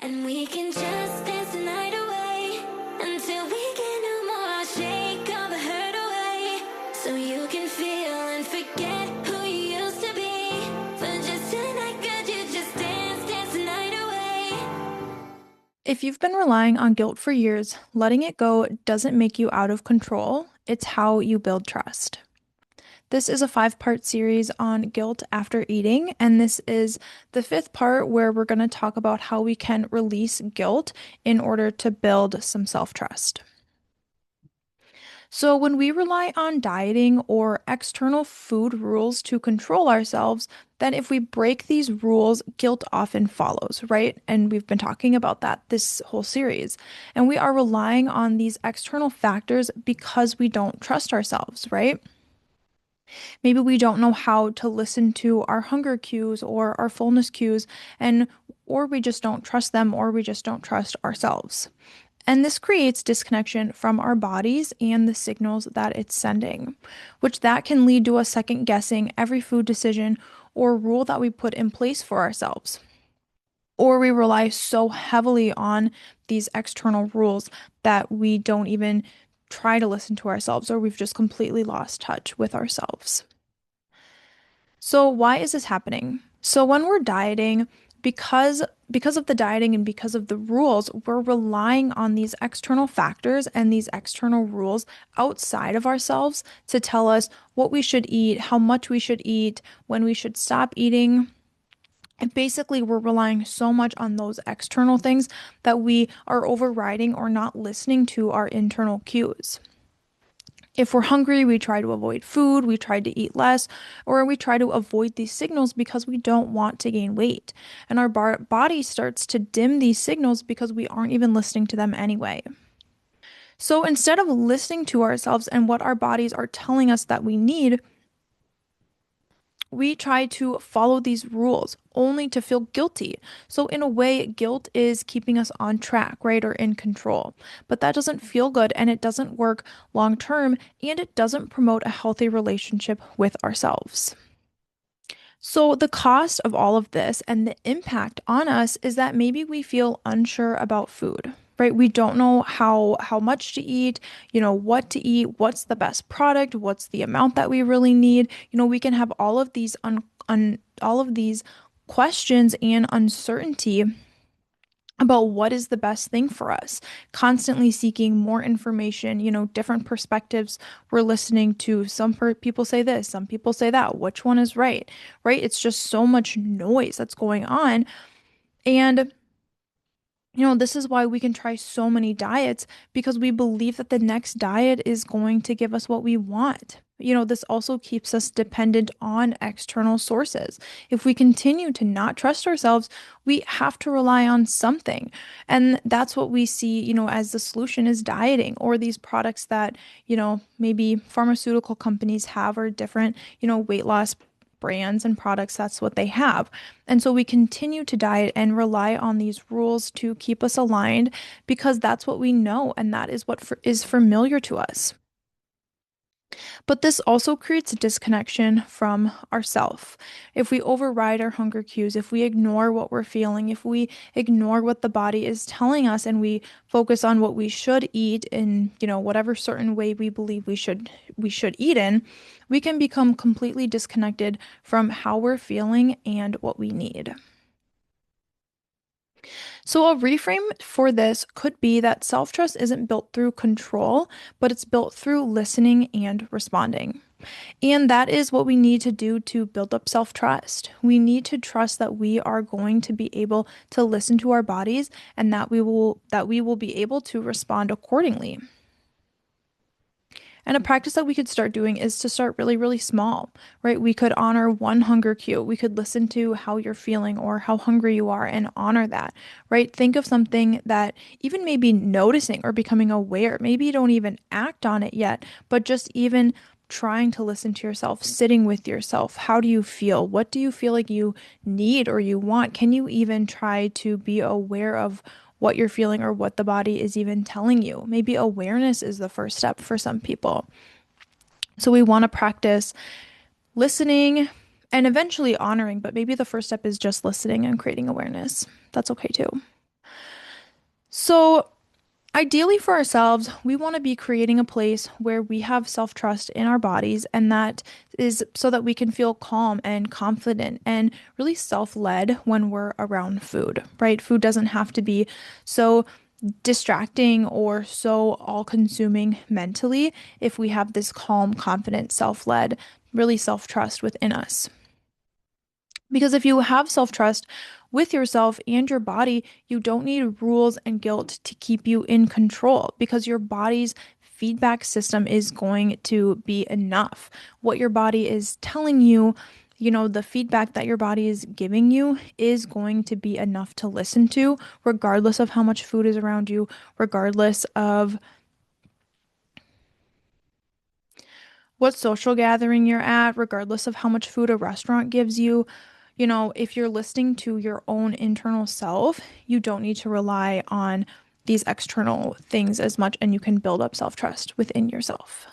And we can just dance the night away until we get no more. I'll shake all the hurt away so you can feel and forget who you used to be. For just tonight, could you just dance the night away? If you've been relying on guilt for years, letting it go doesn't make you out of control. It's how you build trust. This is a five-part series on guilt after eating, and this is the fifth part where we're going to talk about how we can release guilt in order to build some self-trust. So, when we rely on dieting or external food rules to control ourselves, then if we break these rules, guilt often follows, right? And we've been talking about that this whole series. And we are relying on these external factors because we don't trust ourselves, right? Maybe we don't know how to listen to our hunger cues or our fullness cues, and or we just don't trust them, or we just don't trust ourselves. And this creates disconnection from our bodies and the signals that it's sending, which that can lead to us second guessing every food decision or rule that we put in place for ourselves. Or we rely so heavily on these external rules that we don't even try to listen to ourselves, or we've just completely lost touch with ourselves. So why is this happening? So when we're dieting, because of the dieting and because of the rules, we're relying on these external factors and these external rules outside of ourselves to tell us what we should eat, how much we should eat, when we should stop eating. And basically, we're relying so much on those external things that we are overriding or not listening to our internal cues. If we're hungry, we try to avoid food, we try to eat less, or we try to avoid these signals because we don't want to gain weight. And our body starts to dim these signals because we aren't even listening to them anyway. So instead of listening to ourselves and what our bodies are telling us that we need, we try to follow these rules only to feel guilty. So, in a way, guilt is keeping us on track, right, or in control. But that doesn't feel good and it doesn't work long term and it doesn't promote a healthy relationship with ourselves. So, the cost of all of this and the impact on us is that maybe we feel unsure about food. Right? We don't know how much to eat, what to eat, what's the best product, what's the amount that we really need. We can have all of these all of these questions and uncertainty about what is the best thing for us, constantly seeking more information, different perspectives. We're listening to some people say this, some people say that. Which one is right? Right? It's just so much noise that's going on. And this is why we can try so many diets because we believe that the next diet is going to give us what we want. This also keeps us dependent on external sources. If we continue to not trust ourselves, we have to rely on something. And that's what we see, as the solution is dieting or these products that, maybe pharmaceutical companies have or different, weight loss brands and products, that's what they have. And so we continue to diet and rely on these rules to keep us aligned because that's what we know and that is what is familiar to us. But this also creates a disconnection from ourself. If we override our hunger cues, if we ignore what we're feeling, if we ignore what the body is telling us and we focus on what we should eat in, whatever certain way we believe we should eat in, we can become completely disconnected from how we're feeling and what we need. So, a reframe for this could be that self trust isn't built through control, but it's built through listening and responding. And that is what we need to do to build up self trust. We need to trust that we are going to be able to listen to our bodies and that we will be able to respond accordingly. And a practice that we could start doing is to start really, really small, right? We could honor one hunger cue. We could listen to how you're feeling or how hungry you are and honor that, right? Think of something that even maybe noticing or becoming aware. Maybe you don't even act on it yet, but just even trying to listen to yourself, sitting with yourself. How do you feel? What do you feel like you need or you want? Can you even try to be aware of what you're feeling or what the body is even telling you? Maybe awareness is the first step for some people. So we want to practice listening and eventually honoring, but maybe the first step is just listening and creating awareness. That's okay too. So, ideally for ourselves, we want to be creating a place where we have self-trust in our bodies, and that is so that we can feel calm and confident and really self-led when we're around food, right? Food doesn't have to be so distracting or so all-consuming mentally if we have this calm, confident, self-led, really self-trust within us. Because if you have self trust with yourself and your body, you don't need rules and guilt to keep you in control because your body's feedback system is going to be enough. What your body is telling you, the feedback that your body is giving you is going to be enough to listen to, regardless of how much food is around you, regardless of what social gathering you're at, regardless of how much food a restaurant gives you. If you're listening to your own internal self, you don't need to rely on these external things as much, and you can build up self-trust within yourself.